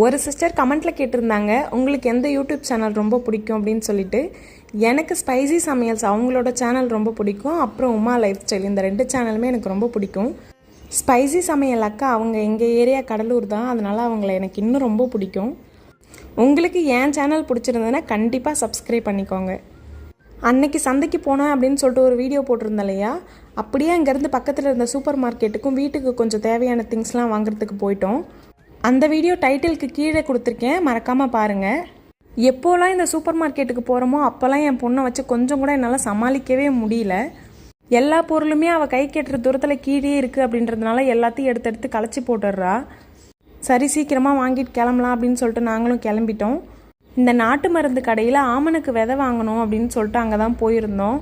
ஒரு சிஸ்டர் கமெண்ட்டில் கேட்டிருந்தாங்க, உங்களுக்கு எந்த யூடியூப் சேனல் ரொம்ப பிடிக்கும் அப்படின்னு சொல்லிட்டு. எனக்கு ஸ்பைசி சமையல்ஸ் அவங்களோட சேனல் ரொம்ப பிடிக்கும். அப்புறம் உமா லைஃப் ஸ்டைல், இந்த 2 சேனலுமே எனக்கு ரொம்ப பிடிக்கும். ஸ்பைசி சமையல் அக்கா அவங்க எங்கள் ஏரியா கடலூர் தான், அதனால் அவங்கள எனக்கு இன்னும் ரொம்ப பிடிக்கும். உங்களுக்கு என் சேனல் பிடிச்சிருந்ததுன்னா கண்டிப்பாக சப்ஸ்கிரைப் பண்ணிக்கோங்க. அன்னைக்கு சந்தைக்கு போனேன் அப்படின்னு சொல்லிட்டு ஒரு வீடியோ போட்டிருந்தேன் இல்லையா, அப்படியே அங்கேருந்து பக்கத்தில் இருந்த சூப்பர் மார்க்கெட்டுக்கும் வீட்டுக்கு கொஞ்சம் தேவையான திங்ஸ்லாம் வாங்குறதுக்கு போயிட்டோம். அந்த வீடியோ டைட்டிலுக்கு கீழே கொடுத்துருக்கேன், மறக்காமல் பாருங்கள். எப்போலாம் இந்த சூப்பர் மார்க்கெட்டுக்கு போகிறோமோ அப்போல்லாம் என் பொண்ணை வச்சு கொஞ்சம் கூட என்னால் சமாளிக்கவே முடியல. எல்லா பொருளுமே அவள் கை கெட்டுற தூரத்தில் கீழே இருக்குது அப்படின்றதுனால எல்லாத்தையும் எடுத்து களைச்சி போட்டுடுறா. சரி சீக்கிரமாக வாங்கிட்டு கிளம்பலாம் அப்படின்னு சொல்லிட்டு நாங்களும் கிளம்பிட்டோம். இந்த நாட்டு மருந்து கடையில் ஆமணக்கு விதை வாங்கணும் அப்படின்னு சொல்லிட்டு அங்கே தான் போயிருந்தோம்.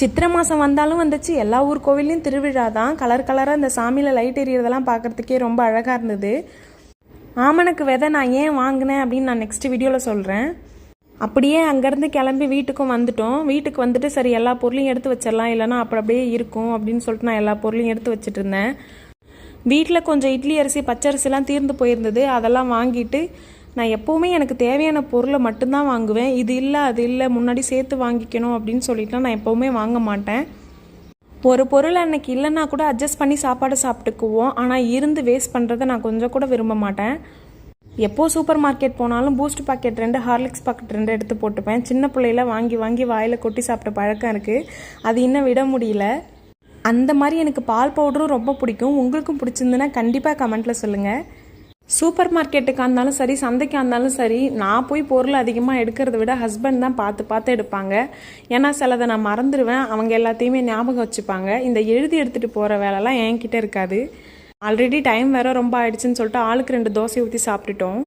சித்திரை மாதம் வந்தாலும் வந்துச்சு, எல்லா ஊர் கோவில்லையும் திருவிழா தான். கலர் கலராக இந்த சாமியில் லைட் எரியறதெல்லாம் பார்க்குறதுக்கே ரொம்ப அழகாக இருந்தது. ஆமணக்கு விதை நான் ஏன் வாங்கினேன் அப்படின்னு நான் நெக்ஸ்ட் வீடியோவில் சொல்கிறேன். அப்படியே அங்கேருந்து கிளம்பி வீட்டுக்கும் வந்துட்டோம். வீட்டுக்கு வந்துட்டு சரி எல்லா பொருளையும் எடுத்து வச்சிடலாம், இல்லைனா அப்படியே இருக்கும் அப்படின்னு சொல்லிட்டு நான் எல்லா பொருளையும் எடுத்து வச்சுட்டு இருந்தேன். வீட்டில் கொஞ்சம் இட்லி அரிசி பச்சரிசிலாம் தீர்ந்து போயிருந்தது, அதெல்லாம் வாங்கிட்டு நான் எப்போவுமே எனக்கு தேவையான பொருளை மட்டும்தான் வாங்குவேன். இது இல்லை அது இல்லை முன்னாடி சேர்த்து வாங்கிக்கணும் அப்படின்னு சொல்லிட்டுலாம் நான் எப்போவுமே வாங்க மாட்டேன். ஒரு பொருள் அன்னைக்கு இல்லைன்னா கூட அட்ஜஸ்ட் பண்ணி சாப்பாடு சாப்பிட்டுக்குவோம். ஆனால் இருந்து வேஸ்ட் பண்ணுறதை நான் கொஞ்சம் கூட விரும்ப மாட்டேன். எப்போது சூப்பர் மார்க்கெட் போனாலும் பூஸ்ட் பாக்கெட் 2, ஹார்லிக்ஸ் பாக்கெட் 2 எடுத்து போட்டுப்பேன். சின்ன பிள்ளையில வாங்கி வாங்கி வாயில் கொட்டி சாப்பிட்ட பழக்கம் இருக்குது, அது இன்னும் விட முடியல. அந்த மாதிரி எனக்கு பால் பவுடரும் ரொம்ப பிடிக்கும். உங்களுக்கும் பிடிச்சிருந்துன்னா கண்டிப்பாக கமெண்ட்டில் சொல்லுங்கள். சூப்பர் மார்க்கெட்டுக்காக இருந்தாலும் சரி, சந்தைக்காக இருந்தாலும் சரி, நான் போய் பொருள் அதிகமாக எடுக்கிறத விட ஹஸ்பண்ட் தான் பார்த்து எடுப்பாங்க. ஏன்னா சிலதை நான் மறந்துடுவேன், அவங்க எல்லாத்தையுமே ஞாபகம் வச்சுப்பாங்க. இந்த எழுதி எடுத்துகிட்டு போகிற வேலைலாம் என்கிட்ட இருக்காது. ஆல்ரெடி டைம் வேறு ரொம்ப ஆயிடுச்சுன்னு சொல்லிட்டு ஆளுக்கு 2 தோசை ஊற்றி சாப்பிட்டுட்டோம்.